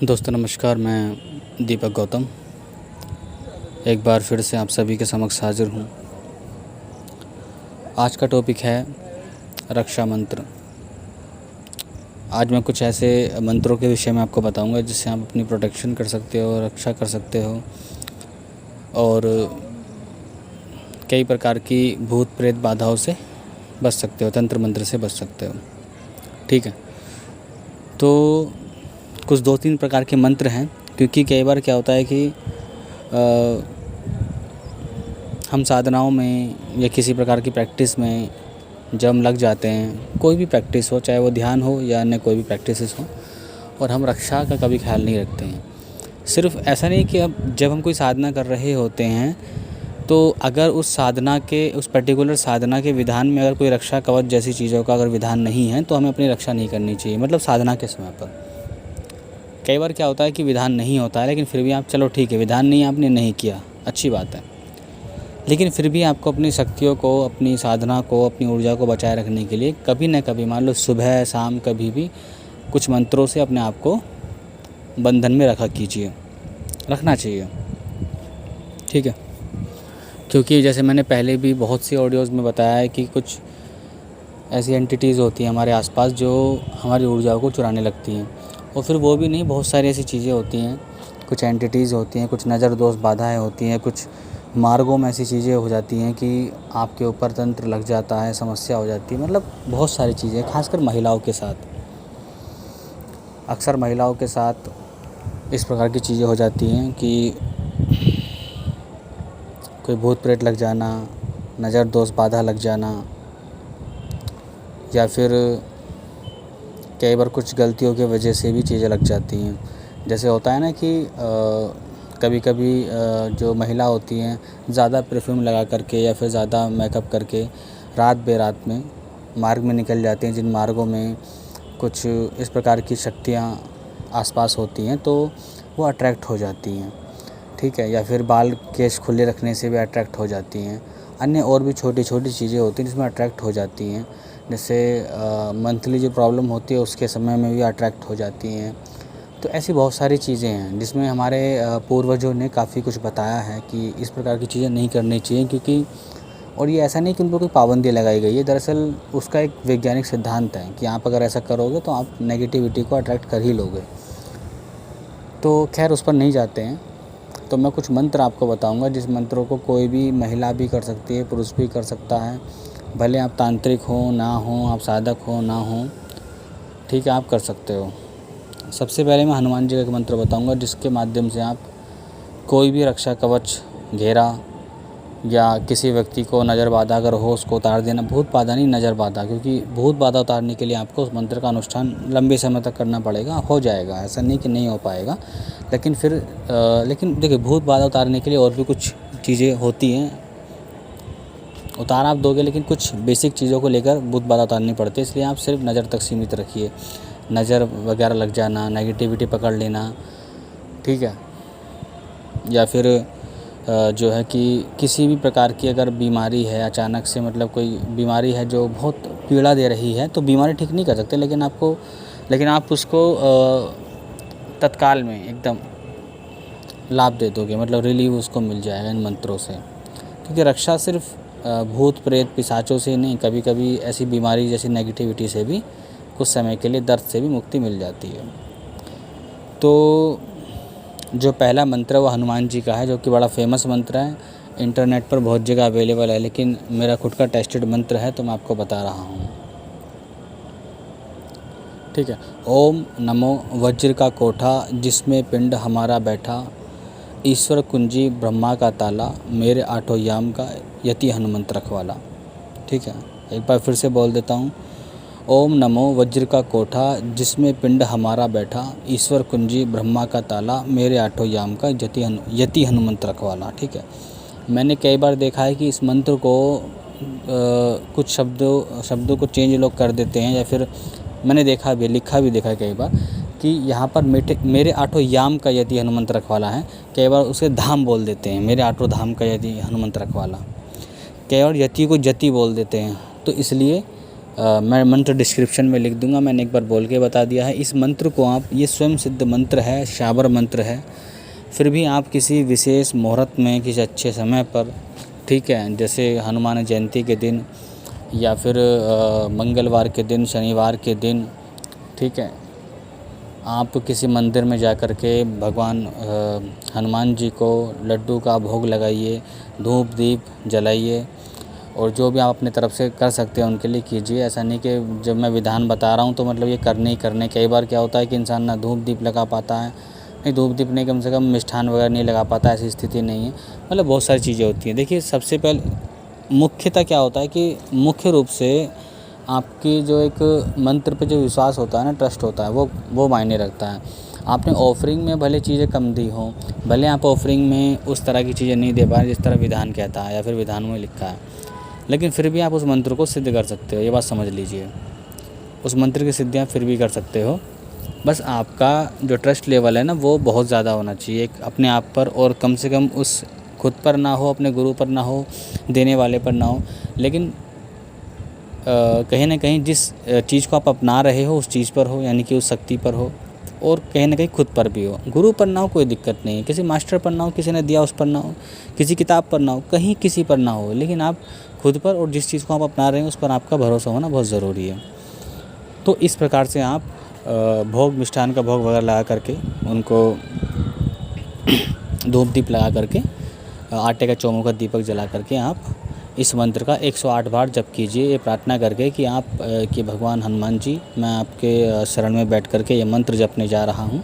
दोस्तों नमस्कार, मैं दीपक गौतम एक बार फिर से आप सभी के समक्ष हाजिर हूँ। आज का टॉपिक है रक्षा मंत्र। आज मैं कुछ ऐसे मंत्रों के विषय में आपको बताऊंगा जिससे आप अपनी प्रोटेक्शन कर सकते हो, रक्षा कर सकते हो और कई प्रकार की भूत प्रेत बाधाओं से बच सकते हो, तंत्र मंत्र से बच सकते हो। ठीक है, तो कुछ 2-3 प्रकार के मंत्र हैं, क्योंकि कई बार क्या होता है कि हम साधनाओं में या किसी प्रकार की प्रैक्टिस में जब हम लग जाते हैं, कोई भी प्रैक्टिस हो, चाहे वो ध्यान हो या अन्य कोई भी प्रैक्टिसेस हो, और हम रक्षा का कभी ख्याल नहीं रखते हैं। सिर्फ ऐसा नहीं कि अब जब हम कोई साधना कर रहे होते हैं तो अगर उस साधना के, उस पर्टिकुलर साधना के विधान में अगर कोई रक्षा कवच जैसी चीज़ों का अगर विधान नहीं है तो हमें अपनी रक्षा नहीं करनी चाहिए। मतलब साधना के समय पर कई बार क्या होता है कि विधान नहीं होता है, लेकिन फिर भी आप, चलो ठीक है, विधान नहीं, आपने नहीं किया, अच्छी बात है, लेकिन फिर भी आपको अपनी शक्तियों को, अपनी साधना को, अपनी ऊर्जा को बचाए रखने के लिए कभी न कभी, मान लो सुबह शाम, कभी भी कुछ मंत्रों से अपने आप को बंधन में रखना चाहिए। ठीक है, क्योंकि जैसे मैंने पहले भी बहुत सी ऑडियोज़ में बताया है कि कुछ ऐसी एंटिटीज़ होती हैं हमारे आसपास जो हमारी ऊर्जा को चुराने लगती हैं। और फिर वो भी नहीं, बहुत सारी ऐसी चीज़ें होती हैं, कुछ एंटिटीज़ होती हैं, कुछ नज़र दोष बाधाएँ होती हैं, कुछ मार्गों में ऐसी चीज़ें हो जाती हैं कि आपके ऊपर तंत्र लग जाता है, समस्या हो जाती है। मतलब बहुत सारी चीज़ें, खासकर महिलाओं के साथ, अक्सर महिलाओं के साथ इस प्रकार की चीज़ें हो जाती हैं कि कोई भूत प्रेत लग जाना, नज़र दोष बाधा लग जाना, या फिर कई बार कुछ गलतियों की वजह से भी चीज़ें लग जाती हैं। जैसे होता है ना कि कभी कभी जो महिला होती हैं ज़्यादा परफ्यूम लगा करके या फिर ज़्यादा मेकअप करके रात बेरात में मार्ग में निकल जाती हैं, जिन मार्गों में कुछ इस प्रकार की शक्तियाँ आसपास होती हैं तो वो अट्रैक्ट हो जाती हैं। ठीक है, या फिर बाल केश खुले रखने से भी अट्रैक्ट हो जाती हैं। अन्य और भी छोटी छोटी चीज़ें होती हैं जिसमें अट्रैक्ट हो जाती हैं। जैसे मंथली जो प्रॉब्लम होती है उसके समय में भी अट्रैक्ट हो जाती हैं। तो ऐसी बहुत सारी चीज़ें हैं जिसमें हमारे पूर्वजों ने काफ़ी कुछ बताया है कि इस प्रकार की चीज़ें नहीं करनी चाहिए, क्योंकि, और ये ऐसा नहीं कि उन पर कोई पाबंदी लगाई गई है, दरअसल उसका एक वैज्ञानिक सिद्धांत है कि आप अगर ऐसा करोगे तो आप नेगेटिविटी को अट्रैक्ट कर ही लोगे। तो खैर उस पर नहीं जाते हैं। तो मैं कुछ मंत्र आपको बताऊंगा जिस मंत्रों को कोई भी महिला भी कर सकती है, पुरुष भी कर सकता है, भले आप तांत्रिक हो ना हो, आप साधक हो ना हो, ठीक है, आप कर सकते हो। सबसे पहले मैं हनुमान जी का एक मंत्र बताऊंगा जिसके माध्यम से आप कोई भी रक्षा कवच, घेरा या किसी व्यक्ति को नज़र बाधा अगर हो उसको उतार देना। भूत बाधा नहीं, नज़र बाधा, क्योंकि भूत बाधा उतारने के लिए आपको उस मंत्र का अनुष्ठान लंबे समय तक करना पड़ेगा। हो जाएगा, ऐसा नहीं कि नहीं हो पाएगा, लेकिन फिर लेकिन देखिए, भूत बाधा उतारने के लिए और भी कुछ चीज़ें होती हैं, उतार आप दोगे, लेकिन कुछ बेसिक चीज़ों को लेकर भूत बाधा उतारनी पड़ती है। इसलिए आप सिर्फ नज़र तक सीमित रखिए। नज़र वगैरह लग जाना, नेगेटिविटी पकड़ लेना, ठीक है, या फिर जो है कि किसी भी प्रकार की अगर बीमारी है अचानक से, मतलब कोई बीमारी है जो बहुत पीड़ा दे रही है, तो बीमारी ठीक नहीं कर सकते, लेकिन आप उसको तत्काल में एकदम लाभ दे दोगे, मतलब रिलीव उसको मिल जाएगा इन मंत्रों से। क्योंकि रक्षा सिर्फ भूत प्रेत पिशाचों से नहीं, कभी कभी ऐसी बीमारी जैसी नेगेटिविटी से भी कुछ समय के लिए, दर्द से भी मुक्ति मिल जाती है। तो जो पहला मंत्र है वो हनुमान जी का है, जो कि बड़ा फेमस मंत्र है, इंटरनेट पर बहुत जगह अवेलेबल है, लेकिन मेरा खुद का टेस्टेड मंत्र है तो मैं आपको बता रहा हूँ। ठीक है, ओम नमो वज्र का कोठा जिसमें पिंड हमारा बैठा, ईश्वर कुंजी ब्रह्मा का ताला, मेरे आठों याम का यति हनुमंत रखवाला। ठीक है, एक बार फिर से बोल देता हूँ। ओम नमो वज्र का कोठा जिसमें पिंड हमारा बैठा, ईश्वर कुंजी ब्रह्मा का ताला, मेरे आठों याम का यति हनुमंत रखवाला। ठीक है, मैंने कई बार देखा है कि इस मंत्र को कुछ शब्दों को चेंज लोग कर देते हैं, या फिर मैंने देखा भी, लिखा भी देखा है कई बार कि यहाँ पर मेरे आठों याम का यति हनुमंत रखवाला है, कई बार उसे धाम बोल देते हैं, मेरे आठों धाम का यति हनुमंत रखवाला, कई बार यति को जति बोल देते हैं। तो इसलिए मैं मंत्र डिस्क्रिप्शन में लिख दूंगा, मैंने एक बार बोल के बता दिया है। इस मंत्र को आप, ये स्वयं सिद्ध मंत्र है, शाबर मंत्र है, फिर भी आप किसी विशेष मुहूर्त में, किसी अच्छे समय पर, ठीक है, जैसे हनुमान जयंती के दिन या फिर मंगलवार के दिन, शनिवार के दिन, ठीक है, आप किसी मंदिर में जा कर के भगवान हनुमान जी को लड्डू का भोग लगाइए, धूप दीप जलाइए, और जो भी आप अपने तरफ से कर सकते हैं उनके लिए कीजिए। ऐसा नहीं कि जब मैं विधान बता रहा हूँ तो मतलब ये करने ही करने। कई बार क्या होता है कि इंसान ना धूप दीप लगा पाता है, नहीं धूप दीप नहीं, कम से कम मिष्ठान वगैरह नहीं लगा पाता, ऐसी स्थिति नहीं है। मतलब बहुत सारी चीज़ें होती हैं। देखिए, सबसे पहले मुख्यतः क्या होता है कि मुख्य रूप से आपकी जो एक मंत्र पे जो विश्वास होता है ना, ट्रस्ट होता है, वो मायने रखता है। आपने ऑफरिंग में भले चीज़ें कम दी हों, भले आप ऑफरिंग में उस तरह की चीज़ें नहीं दे पा रहे जिस तरह विधान कहता है या फिर विधान में लिखा है, लेकिन फिर भी आप उस मंत्र को सिद्ध कर सकते हो। ये बात समझ लीजिए, उस मंत्र की सिद्धि आप फिर भी कर सकते हो। बस आपका जो ट्रस्ट लेवल है ना, वो बहुत ज़्यादा होना चाहिए एक अपने आप पर, और कम से कम उस खुद पर ना हो, अपने गुरु पर ना हो, देने वाले पर ना हो, लेकिन कहीं ना कहीं जिस चीज़ को आप अपना रहे हो उस चीज़ पर हो, यानी कि उस शक्ति पर हो, और कहीं ना कहीं खुद पर भी हो। गुरु पर ना हो कोई दिक्कत नहीं है, किसी मास्टर पर ना हो, किसी ने दिया उस पर ना हो, किसी किताब पर ना हो, कहीं किसी पर ना हो, लेकिन आप खुद पर और जिस चीज़ को आप अपना रहे हैं उस पर आपका भरोसा होना बहुत ज़रूरी है। तो इस प्रकार से आप भोग, मिष्ठान का भोग वगैरह लगा करके, उनको धूप दीप लगा करके, आटे का चौमुखा दीपक जला करके आप इस मंत्र का 108 बार जप कीजिए, ये प्रार्थना करके कि आप कि भगवान हनुमान जी, मैं आपके शरण में बैठ करके ये मंत्र जपने जा रहा हूँ,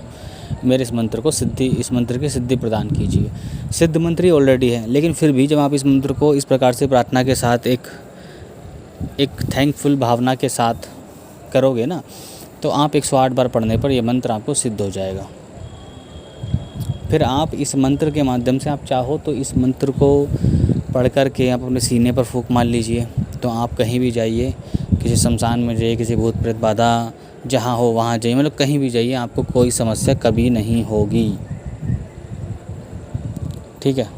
मेरे इस मंत्र की सिद्धि प्रदान कीजिए। सिद्ध मंत्र ही ऑलरेडी है, लेकिन फिर भी जब आप इस मंत्र को इस प्रकार से प्रार्थना के साथ एक थैंकफुल भावना के साथ करोगे ना, तो आप 108 बार पढ़ने पर यह मंत्र आपको सिद्ध हो जाएगा। फिर आप इस मंत्र के माध्यम से, आप चाहो तो इस मंत्र को पढ़ कर के आप अपने सीने पर फूंक मार लीजिए। तो आप कहीं भी जाइए, किसी शमशान में जाइए, किसी भूत प्रेत बाधा जहाँ हो वहाँ जाइए, मतलब कहीं भी जाइए, आपको कोई समस्या कभी नहीं होगी, ठीक है।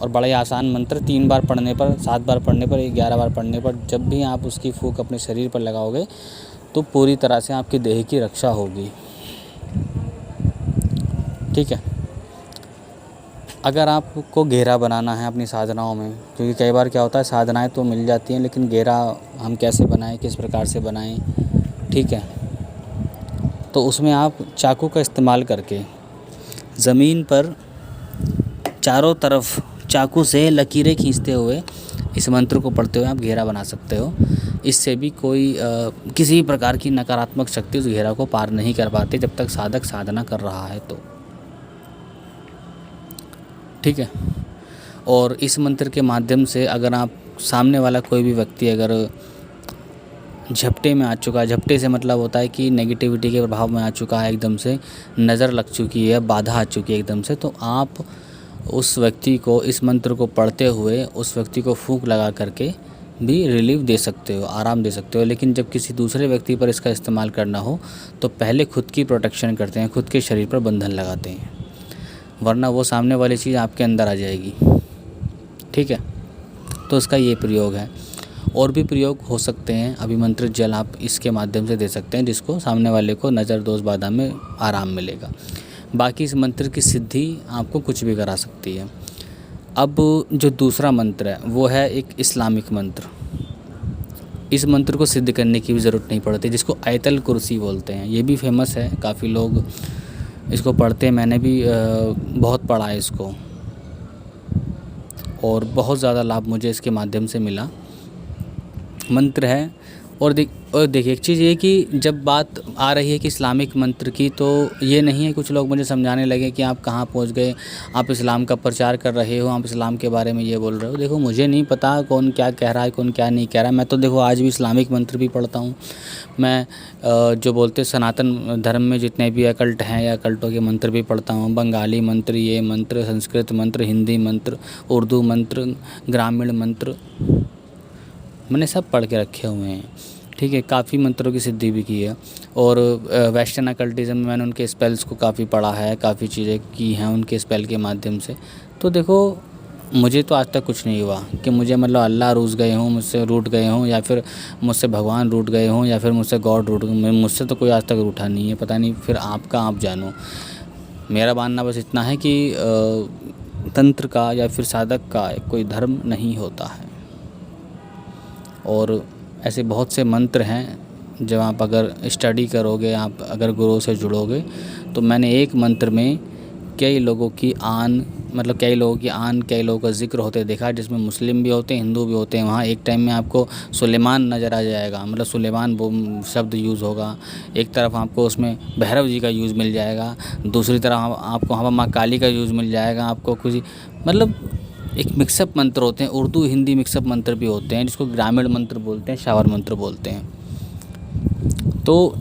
और बड़ा ही आसान मंत्र, 3 बार पढ़ने पर, 7 बार पढ़ने पर, 11 बार पढ़ने पर, जब भी आप उसकी फूंक अपने शरीर पर लगाओगे तो पूरी तरह से आपके देह की रक्षा होगी, ठीक है। अगर आपको घेरा बनाना है अपनी साधनाओं में, क्योंकि कई बार क्या होता है, साधनाएं तो मिल जाती हैं लेकिन घेरा हम कैसे बनाएं, किस प्रकार से बनाएं, ठीक है, तो उसमें आप चाकू का इस्तेमाल करके ज़मीन पर चारों तरफ चाकू से लकीरें खींचते हुए इस मंत्र को पढ़ते हुए आप घेरा बना सकते हो। इससे भी कोई किसी प्रकार की नकारात्मक शक्ति उस घेरा को पार नहीं कर पाती जब तक साधक साधना कर रहा है तो, ठीक है। और इस मंत्र के माध्यम से अगर आप, सामने वाला कोई भी व्यक्ति अगर झपटे में आ चुका है, झपटे से मतलब होता है कि नेगेटिविटी के प्रभाव में आ चुका है, एकदम से नज़र लग चुकी है, बाधा आ चुकी है एकदम से, तो आप उस व्यक्ति को इस मंत्र को पढ़ते हुए उस व्यक्ति को फूंक लगा करके भी रिलीफ दे सकते हो, आराम दे सकते हो। लेकिन जब किसी दूसरे व्यक्ति पर इसका इस्तेमाल करना हो तो पहले खुद की प्रोटेक्शन करते हैं, खुद के शरीर पर बंधन लगाते हैं, वरना वो सामने वाली चीज़ आपके अंदर आ जाएगी, ठीक है। तो इसका ये प्रयोग है। और भी प्रयोग हो सकते हैं, अभिमंत्रित जल आप इसके माध्यम से दे सकते हैं, जिसको सामने वाले को नज़र दोष बाधा में आराम मिलेगा। बाकी इस मंत्र की सिद्धि आपको कुछ भी करा सकती है। अब जो दूसरा मंत्र है वो है एक इस्लामिक मंत्र। इस मंत्र को सिद्ध करने की भी ज़रूरत नहीं पड़ती, जिसको आयतल कुर्सी बोलते हैं। ये भी फेमस है, काफ़ी लोग इसको पढ़ते हैं, मैंने भी बहुत पढ़ा है इसको, और बहुत ज़्यादा लाभ मुझे इसके माध्यम से मिला। मंत्र है। और देखिए एक चीज़ ये कि जब बात आ रही है कि इस्लामिक मंत्र की, तो ये नहीं है कुछ लोग मुझे समझाने लगे कि आप कहाँ पहुँच गए, आप इस्लाम का प्रचार कर रहे हो, आप इस्लाम के बारे में ये बोल रहे हो। देखो, मुझे नहीं पता कौन क्या कह रहा है, कौन क्या नहीं कह रहा है। मैं तो देखो आज भी इस्लामिक मंत्र भी पढ़ता हूँ। मैं जो बोलते सनातन धर्म में जितने भी अकल्ट हैं या अकल्टों के मंत्र भी पढ़ता हूँ। बंगाली मंत्र, ये मंत्र, संस्कृत मंत्र, हिंदी मंत्र, उर्दू मंत्र, ग्रामीण मंत्र, मैंने सब पढ़ के रखे हुए हैं, ठीक है। काफ़ी मंत्रों की सिद्धि भी की है। और वेस्टर्न अकल्टिज़म में मैंने उनके स्पेल्स को काफ़ी पढ़ा है, काफ़ी चीज़ें की हैं उनके स्पेल के माध्यम से। तो देखो, मुझे तो आज तक कुछ नहीं हुआ कि मुझे मतलब अल्लाह रूठ गए हों, मुझसे रूठ गए हों, या फिर मुझसे भगवान रूठ गए हों, या फिर मुझसे गॉड रूठ गए। मुझसे तो कोई आज तक रूठा नहीं है, पता नहीं फिर आपका आप जानो। मेरा मानना बस इतना है कि तंत्र का या फिर साधक का कोई धर्म नहीं होता है। और ऐसे बहुत से मंत्र हैं, जब आप अगर स्टडी करोगे, आप अगर गुरु से जुड़ोगे, तो मैंने एक मंत्र में कई लोगों की कई लोगों का ज़िक्र होते देखा, जिसमें मुस्लिम भी होते हैं, हिंदू भी होते हैं। वहाँ एक टाइम में आपको सुलेमान नज़र आ जाएगा, मतलब सुलेमान वो शब्द यूज़ होगा। एक तरफ आपको उसमें भैरव जी का यूज़ मिल जाएगा, दूसरी तरफ आपको वहाँ पर माँ काली का यूज़ मिल जाएगा। आपको कुछ मतलब एक मिक्सअप मंत्र होते हैं, उर्दू हिंदी मिक्सअप मंत्र भी होते हैं, जिसको ग्रामीण मंत्र बोलते हैं, शावर मंत्र बोलते हैं। तो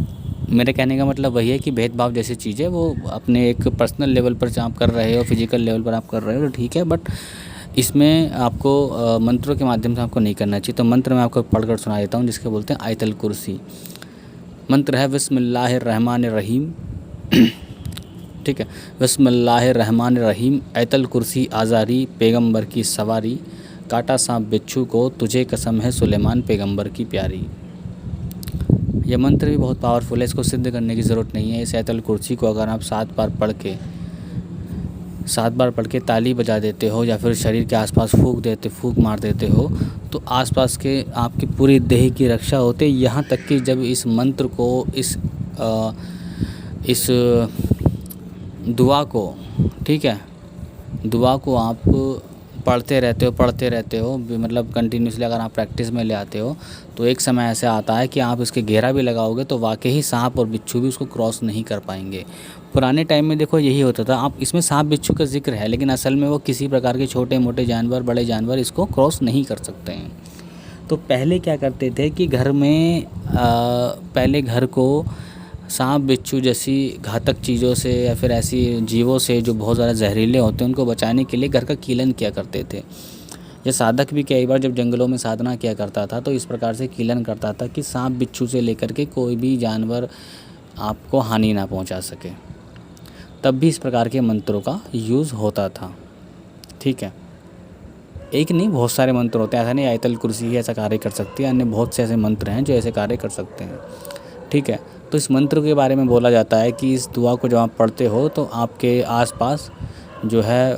मेरे कहने का मतलब वही है कि भेदभाव जैसी चीज़ है, वो अपने एक पर्सनल लेवल पर आप कर रहे हो, फिजिकल लेवल पर आप कर रहे हो तो ठीक है, बट इसमें आपको मंत्रों के माध्यम से आपको नहीं करना चाहिए। तो मंत्र मैं आपको पढ़कर सुना देता हूँ, जिसके बोलते हैं आयतल कुर्सी। मंत्र है बिस्मिल्लाहिर्रहमानिर्रहीम। ठीक है, बिस्मिल्लाहिर्रहमानिर्रहीम। आयतल कुर्सी आज़ारी, पैगंबर की सवारी, काटा सांप बिच्छू को, तुझे कसम है सुलेमान पैगंबर की प्यारी। यह मंत्र भी बहुत पावरफुल है, इसको सिद्ध करने की ज़रूरत नहीं है। इस आयतल कुर्सी को अगर आप 7 बार पढ़ के ताली बजा देते हो, या फिर शरीर के आसपास फूंक मार देते हो, तो आसपास के आपकी पूरी देह की रक्षा होती है। यहाँ तक कि जब इस मंत्र को, इस दुआ को, ठीक है, दुआ को आप पढ़ते रहते हो मतलब कंटिन्यूसली अगर आप प्रैक्टिस में ले आते हो, तो एक समय ऐसे आता है कि आप इसके घेरा भी लगाओगे तो वाकई सांप और बिच्छू भी उसको क्रॉस नहीं कर पाएंगे। पुराने टाइम में देखो यही होता था। आप इसमें सांप बिच्छू का जिक्र है, लेकिन असल में वो किसी प्रकार के छोटे मोटे जानवर, बड़े जानवर इसको क्रॉस नहीं कर सकते हैं। तो पहले क्या करते थे कि घर में पहले घर को सांप बिच्छू जैसी घातक चीज़ों से या फिर ऐसी जीवों से जो बहुत ज़्यादा जहरीले होते हैं, उनको बचाने के लिए घर का कीलन किया करते थे। ये साधक भी कई बार जब जंगलों में साधना किया करता था, तो इस प्रकार से कीलन करता था कि सांप बिच्छू से लेकर के कोई भी जानवर आपको हानि ना पहुंचा सके। तब भी इस प्रकार के मंत्रों का यूज़ होता था। ठीक है, एक नहीं बहुत सारे मंत्र होते हैं, ऐसा नहीं आयतल कुर्सी ही ऐसा कार्य कर सकती है, अन्य बहुत से ऐसे मंत्र हैं जो ऐसे कार्य कर सकते हैं। ठीक है, तो इस मंत्र के बारे में बोला जाता है कि इस दुआ को जब आप पढ़ते हो तो आपके आसपास जो है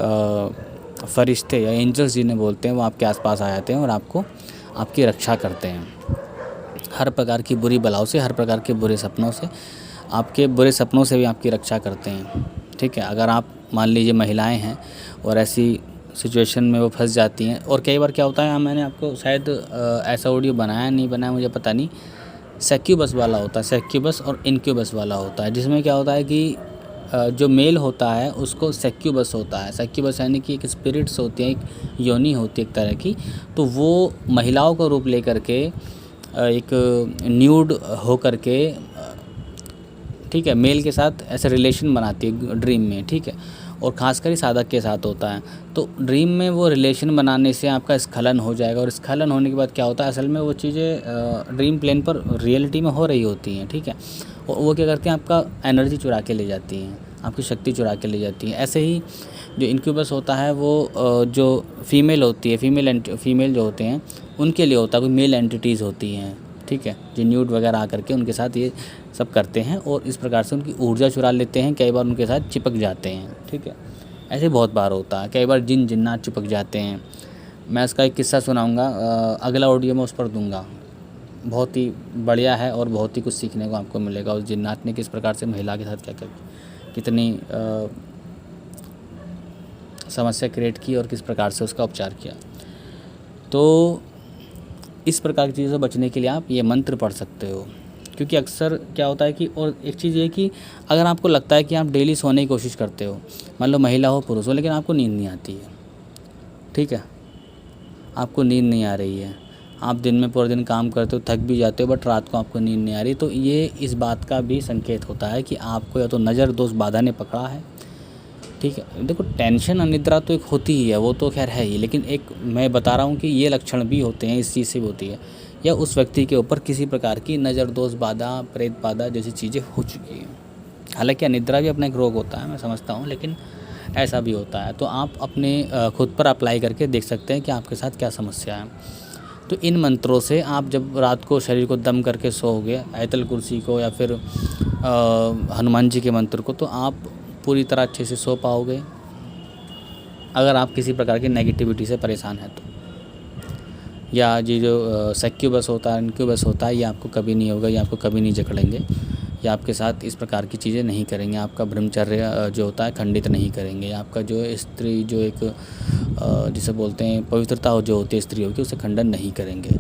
फरिश्ते या एंजल्स जिन्हें बोलते हैं, वो आपके आसपास आ जाते हैं और आपकी रक्षा करते हैं हर प्रकार की बुरी बलाओं से, हर प्रकार के बुरे सपनों से। आपके बुरे सपनों से भी आपकी रक्षा करते हैं। ठीक है, अगर आप मान लीजिए महिलाएं हैं और ऐसी सिचुएशन में वो फंस जाती हैं, और कई बार क्या होता है, मैंने आपको शायद ऐसा ऑडियो बनाया नहीं बनाया मुझे पता नहीं, सक्यूबस वाला होता है, सक्यूबस और इनक्यूबस वाला होता है, जिसमें क्या होता है कि जो मेल होता है उसको सक्यूबस होता है। सक्यूबस यानी कि एक स्पिरिट्स होती है, एक योनि होती है एक तरह की, तो वो महिलाओं का रूप लेकर के एक न्यूड हो करके, ठीक है, मेल के साथ ऐसे रिलेशन बनाती है ड्रीम में। ठीक है, और ख़ासकर साधक के साथ होता है। तो ड्रीम में वो रिलेशन बनाने से आपका स्खलन हो जाएगा, और स्खलन होने के बाद क्या होता है, असल में वो चीज़ें ड्रीम प्लेन पर रियलिटी में हो रही होती हैं। ठीक है, और वो क्या करती हैं, आपका एनर्जी चुरा के ले जाती हैं, आपकी शक्ति चुरा के ले जाती हैं। ऐसे ही जो इनक्यूबस होता है वो जो फीमेल होती है, फीमेल जो होते हैं उनके लिए होता है, कोई मेल एंटिटीज़ होती हैं। ठीक है, जो न्यूड वगैरह आकर के उनके साथ ये सब करते हैं और इस प्रकार से उनकी ऊर्जा चुरा लेते हैं, कई बार उनके साथ चिपक जाते हैं। ठीक है, ऐसे बहुत बार होता है, कई बार जिन्नात चिपक जाते हैं। मैं इसका एक किस्सा सुनाऊंगा, अगला ऑडियो में उस पर दूंगा, बहुत ही बढ़िया है और बहुत ही कुछ सीखने को आपको मिलेगा। उस जिन्नात ने किस प्रकार से महिला के साथ क्या कितनी समस्या क्रिएट की और किस प्रकार से उसका उपचार किया। तो इस प्रकार की चीज़ों से बचने के लिए आप ये मंत्र पढ़ सकते हो, क्योंकि अक्सर क्या होता है कि, और एक चीज़ ये कि अगर आपको लगता है कि आप डेली सोने की कोशिश करते हो, मान लो महिला हो पुरुष हो, लेकिन आपको नींद नहीं आती है, ठीक है, आपको नींद नहीं आ रही है, आप दिन में पूरा दिन काम करते हो, थक भी जाते हो, बट रात को आपको नींद नहीं आ रही, तो ये इस बात का भी संकेत होता है कि आपको या तो नज़र दोष बाधा ने पकड़ा है। ठीक है, देखो टेंशन अनिद्रा तो एक होती ही है, वो तो खैर है ही, लेकिन एक मैं बता रहा हूँ कि ये लक्षण भी होते हैं, इस चीज़ से भी होती है, या उस व्यक्ति के ऊपर किसी प्रकार की नज़र दोष बाधा, प्रेत बाधा जैसी चीज़ें हो चुकी हैं। हालांकि अनिद्रा भी अपना एक रोग होता है, मैं समझता हूँ, लेकिन ऐसा भी होता है। तो आप अपने खुद पर अप्लाई करके देख सकते हैं कि आपके साथ क्या समस्या है। तो इन मंत्रों से आप जब रात को शरीर को दम करके सोओगे, आयतल कुर्सी को या फिर हनुमान जी के मंत्र को, तो आप पूरी तरह अच्छे से सो पाओगे, अगर आप किसी प्रकार की नेगेटिविटी से परेशान हैं तो। या ये जो सक्यूबस होता है, इनक्यूबस होता है, ये आपको कभी नहीं होगा, ये आपको कभी नहीं जकड़ेंगे, ये आपके साथ इस प्रकार की चीज़ें नहीं करेंगे, आपका ब्रह्मचर्य जो होता है खंडित नहीं करेंगे, आपका जो स्त्री जो एक जिसे बोलते हैं पवित्रता जो होती है स्त्रियों की, उसे खंडन नहीं करेंगे।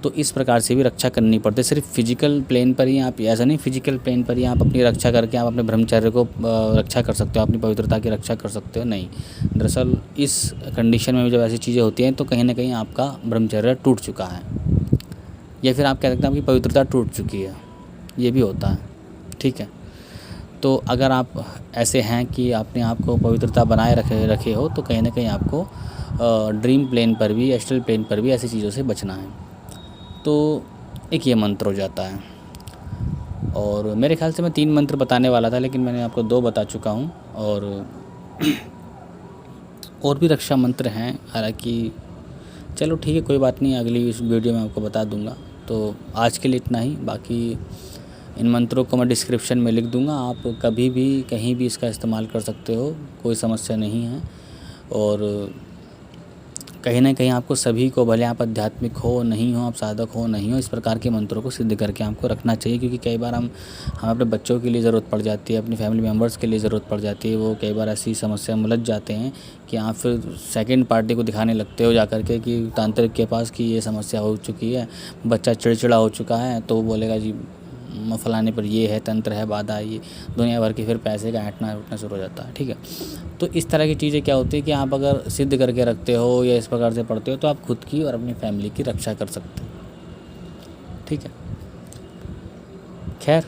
तो इस प्रकार से भी रक्षा करनी पड़ती है। सिर्फ फिजिकल प्लेन पर ही आप, ऐसा नहीं फिजिकल प्लेन पर ही आप अपनी रक्षा करके आप अपने ब्रह्मचर्य को रक्षा कर सकते हो, अपनी पवित्रता की रक्षा कर सकते हो, नहीं। दरअसल इस कंडीशन में जब ऐसी चीज़ें होती हैं तो कहीं ना कहीं आपका ब्रह्मचर्य टूट चुका है, या फिर आप कह सकते हैं आपकी पवित्रता टूट चुकी है, ये भी होता है, ठीक है। तो अगर आप ऐसे हैं कि आपने आपको पवित्रता बनाए रखे हो, तो कहीं ना कहीं आपको ड्रीम प्लेन पर भी, एस्ट्रल प्लेन पर भी ऐसी चीज़ों से बचना है। तो एक ये मंत्र हो जाता है। और मेरे ख्याल से मैं 3 मंत्र बताने वाला था, लेकिन मैंने आपको 2 बता चुका हूँ। और भी रक्षा मंत्र हैं, हालांकि चलो ठीक है, कोई बात नहीं, अगली इस वीडियो में आपको बता दूंगा। तो आज के लिए इतना ही, बाकी इन मंत्रों को मैं डिस्क्रिप्शन में लिख दूंगा, आप कभी भी कहीं भी इसका इस्तेमाल कर सकते हो, कोई समस्या नहीं है। और कहीं ना कहीं आपको सभी को, भले आप आध्यात्मिक हो नहीं हो, आप साधक हो नहीं हो, इस प्रकार के मंत्रों को सिद्ध करके आपको रखना चाहिए। क्योंकि कई बार हमें अपने बच्चों के लिए ज़रूरत पड़ जाती है, अपनी फैमिली मेम्बर्स के लिए ज़रूरत पड़ जाती है, वो कई बार ऐसी समस्या में उलझ जाते हैं कि आप फिर सेकंड पार्टी को दिखाने लगते हो जाकर के कि तांत्रिक के पास कि ये समस्या हो चुकी है, बच्चा चिड़चिड़ा हो चुका है, तो वो बोलेगा जी फलाने पर ये है, तंत्र है, बाधा है, ये दुनिया भर के फिर पैसे का ऐंठना उठना शुरू हो जाता है, ठीक है। तो इस तरह की चीज़ें क्या होती है कि आप अगर सिद्ध करके रखते हो या इस प्रकार से पढ़ते हो, तो आप खुद की और अपनी फैमिली की रक्षा कर सकते हो, ठीक है। खैर।